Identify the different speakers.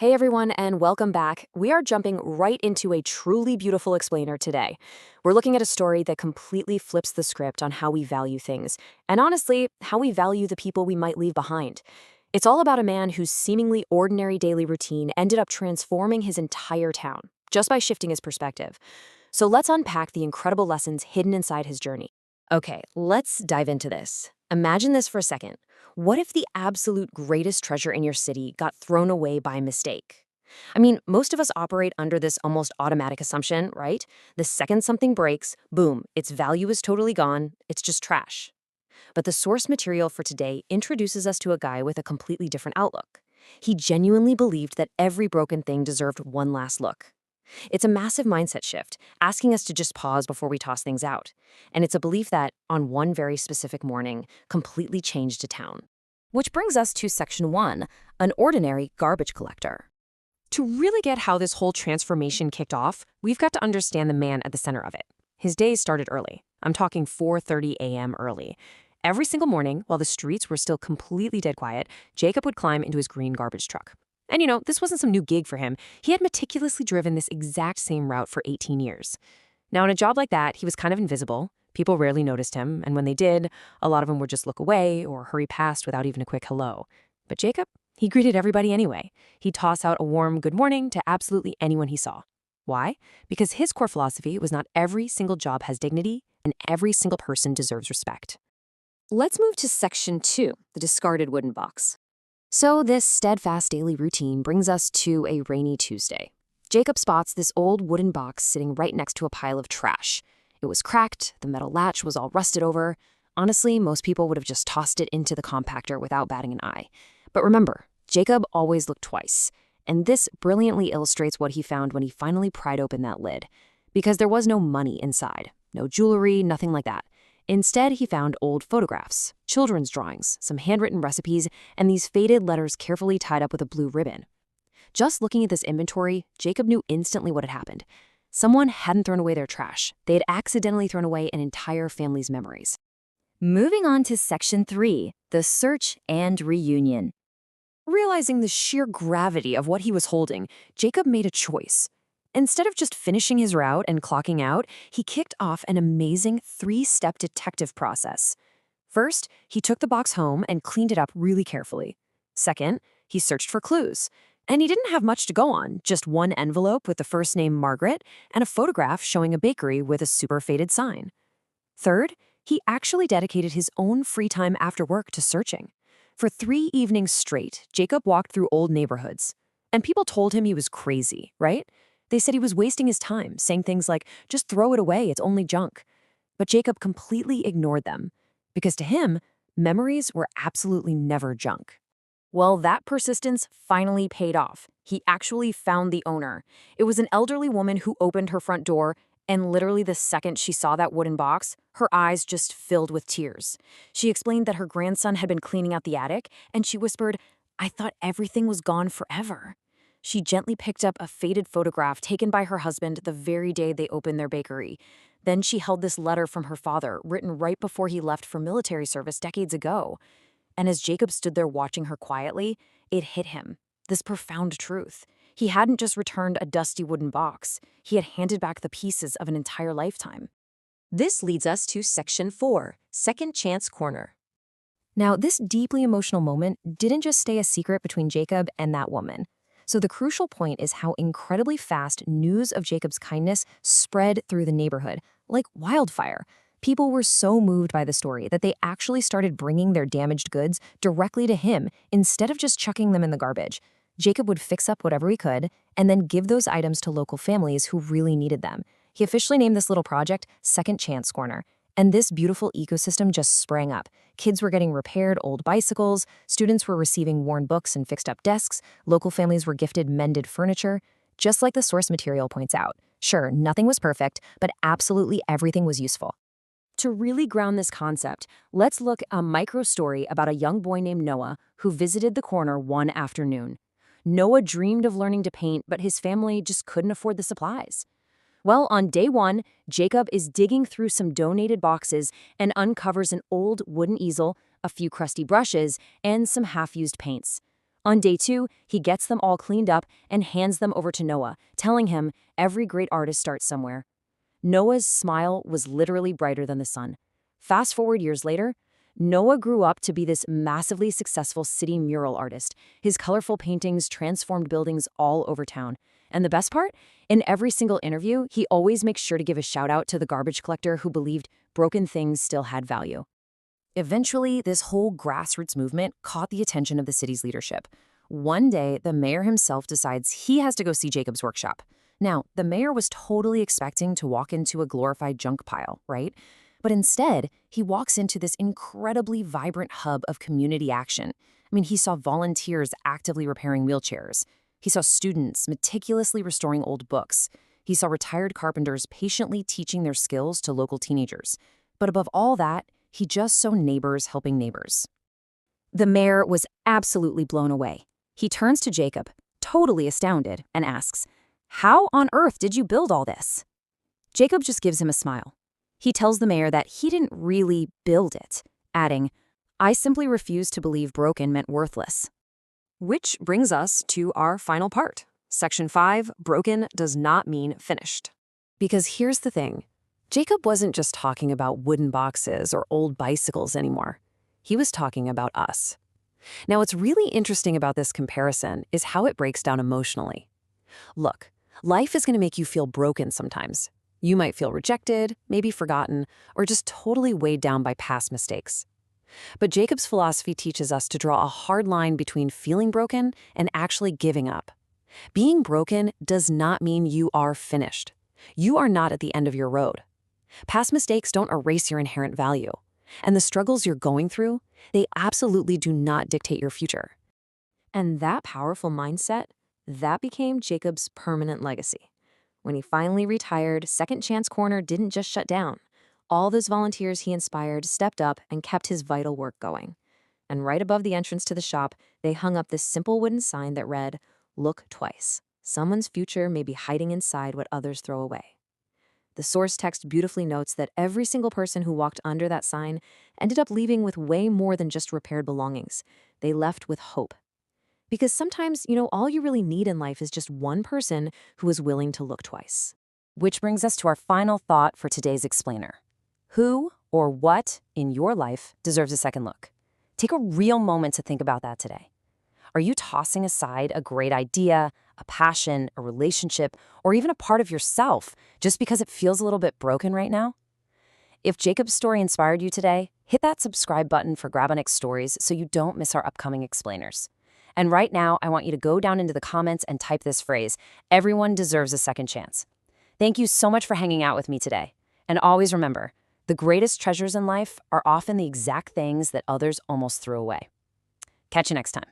Speaker 1: Hey everyone, and welcome back. We are jumping right into a truly beautiful explainer today. We're looking at a story that completely flips the script on how we value things, and honestly, how we value the people we might leave behind. It's all about a man whose seemingly ordinary daily routine ended up transforming his entire town, just by shifting his perspective. So let's unpack the incredible lessons hidden inside his journey. Okay, let's dive into this. Imagine this for a second. What if the absolute greatest treasure in your city got thrown away by mistake? I mean, most of us operate under this almost automatic assumption, right? The second something breaks, boom, its value is totally gone, it's just trash. But the source material for today introduces us to a guy with a completely different outlook. He genuinely believed that every broken thing deserved one last look. It's a massive mindset shift, asking us to just pause before we toss things out. And it's a belief that, on one very specific morning, completely changed a town. Which brings us to Section 1, an ordinary garbage collector. To really get how this whole transformation kicked off, we've got to understand the man at the center of it. His days started early. I'm talking 4:30 a.m. early. Every single morning, while the streets were still completely dead quiet, Jacob would climb into his green garbage truck. And this wasn't some new gig for him. He had meticulously driven this exact same route for 18 years. Now, in a job like that, he was kind of invisible. People rarely noticed him, and when they did, a lot of them would just look away or hurry past without even a quick hello. But Jacob, he greeted everybody anyway. He'd toss out a warm good morning to absolutely anyone he saw. Why? Because his core philosophy was not every single job has dignity, and every single person deserves respect. Let's move to Section 2, the discarded wooden box. So this steadfast daily routine brings us to a rainy Tuesday. Jacob spots this old wooden box sitting right next to a pile of trash. It was cracked, the metal latch was all rusted over. Honestly, most people would have just tossed it into the compactor without batting an eye. But remember, Jacob always looked twice. And this brilliantly illustrates what he found when he finally pried open that lid. Because there was no money inside. No jewelry, nothing like that. Instead, he found old photographs, children's drawings, some handwritten recipes, and these faded letters carefully tied up with a blue ribbon. Just looking at this inventory, Jacob knew instantly what had happened. Someone hadn't thrown away their trash. They had accidentally thrown away an entire family's memories. Moving on to Section 3, the search and reunion. Realizing the sheer gravity of what he was holding, Jacob made a choice. Instead of just finishing his route and clocking out, he kicked off an amazing 3-step detective process. First, he took the box home and cleaned it up really carefully. Second, he searched for clues. And he didn't have much to go on, just one envelope with the first name Margaret and a photograph showing a bakery with a super faded sign. Third, he actually dedicated his own free time after work to searching. For 3 evenings straight, Jacob walked through old neighborhoods. And people told him he was crazy, right? They said he was wasting his time, saying things like, just throw it away, it's only junk. But Jacob completely ignored them, because to him, memories were absolutely never junk. Well, that persistence finally paid off. He actually found the owner. It was an elderly woman who opened her front door, and literally the second she saw that wooden box, her eyes just filled with tears. She explained that her grandson had been cleaning out the attic, and she whispered, "I thought everything was gone forever." She gently picked up a faded photograph taken by her husband the very day they opened their bakery. Then she held this letter from her father, written right before he left for military service decades ago. And as Jacob stood there watching her quietly, it hit him, this profound truth. He hadn't just returned a dusty wooden box. He had handed back the pieces of an entire lifetime. This leads us to Section 4, Second Chance Corner. Now, this deeply emotional moment didn't just stay a secret between Jacob and that woman. So the crucial point is how incredibly fast news of Jacob's kindness spread through the neighborhood, like wildfire. People were so moved by the story that they actually started bringing their damaged goods directly to him instead of just chucking them in the garbage. Jacob would fix up whatever he could and then give those items to local families who really needed them. He officially named this little project Second Chance Corner. And this beautiful ecosystem just sprang up. Kids were getting repaired old bicycles, students were receiving worn books and fixed up desks, local families were gifted mended furniture. Just like the source material points out. Sure, nothing was perfect, but absolutely everything was useful. To really ground this concept, let's look at a micro story about a young boy named Noah who visited the corner one afternoon. Noah dreamed of learning to paint, but his family just couldn't afford the supplies. Well, on day 1, Jacob is digging through some donated boxes and uncovers an old wooden easel, a few crusty brushes, and some half-used paints. On day 2, he gets them all cleaned up and hands them over to Noah, telling him every great artist starts somewhere. Noah's smile was literally brighter than the sun. Fast forward years later, Noah grew up to be this massively successful city mural artist. His colorful paintings transformed buildings all over town. And the best part? In every single interview, he always makes sure to give a shout out to the garbage collector who believed broken things still had value. Eventually, this whole grassroots movement caught the attention of the city's leadership. One day, the mayor himself decides he has to go see Jacob's workshop. Now, the mayor was totally expecting to walk into a glorified junk pile, right? But instead, he walks into this incredibly vibrant hub of community action. I mean, he saw volunteers actively repairing wheelchairs. He saw students meticulously restoring old books. He saw retired carpenters patiently teaching their skills to local teenagers. But above all that, he just saw neighbors helping neighbors. The mayor was absolutely blown away. He turns to Jacob, totally astounded, and asks, "How on earth did you build all this?" Jacob just gives him a smile. He tells the mayor that he didn't really build it, adding, "I simply refused to believe broken meant worthless." Which brings us to our final part. Section 5, broken does not mean finished. Because here's the thing. Jacob wasn't just talking about wooden boxes or old bicycles anymore. He was talking about us. Now, what's really interesting about this comparison is how it breaks down emotionally. Look, life is going to make you feel broken sometimes. You might feel rejected, maybe forgotten, or just totally weighed down by past mistakes. But Jacob's philosophy teaches us to draw a hard line between feeling broken and actually giving up. Being broken does not mean you are finished. You are not at the end of your road. Past mistakes don't erase your inherent value. And the struggles you're going through, they absolutely do not dictate your future. And that powerful mindset, that became Jacob's permanent legacy. When he finally retired, Second Chance Corner didn't just shut down. All those volunteers he inspired stepped up and kept his vital work going. And right above the entrance to the shop, they hung up this simple wooden sign that read, "Look twice. Someone's future may be hiding inside what others throw away." The source text beautifully notes that every single person who walked under that sign ended up leaving with way more than just repaired belongings. They left with hope. Because sometimes, all you really need in life is just one person who is willing to look twice. Which brings us to our final thought for today's explainer. Who or what in your life deserves a second look? Take a real moment to think about that today. Are you tossing aside a great idea, a passion, a relationship, or even a part of yourself just because it feels a little bit broken right now? If Jacob's story inspired you today, hit that subscribe button for Gravonix stories so you don't miss our upcoming explainers. And right now, I want you to go down into the comments and type this phrase, "Everyone deserves a second chance." Thank you so much for hanging out with me today. And always remember, the greatest treasures in life are often the exact things that others almost threw away. Catch you next time.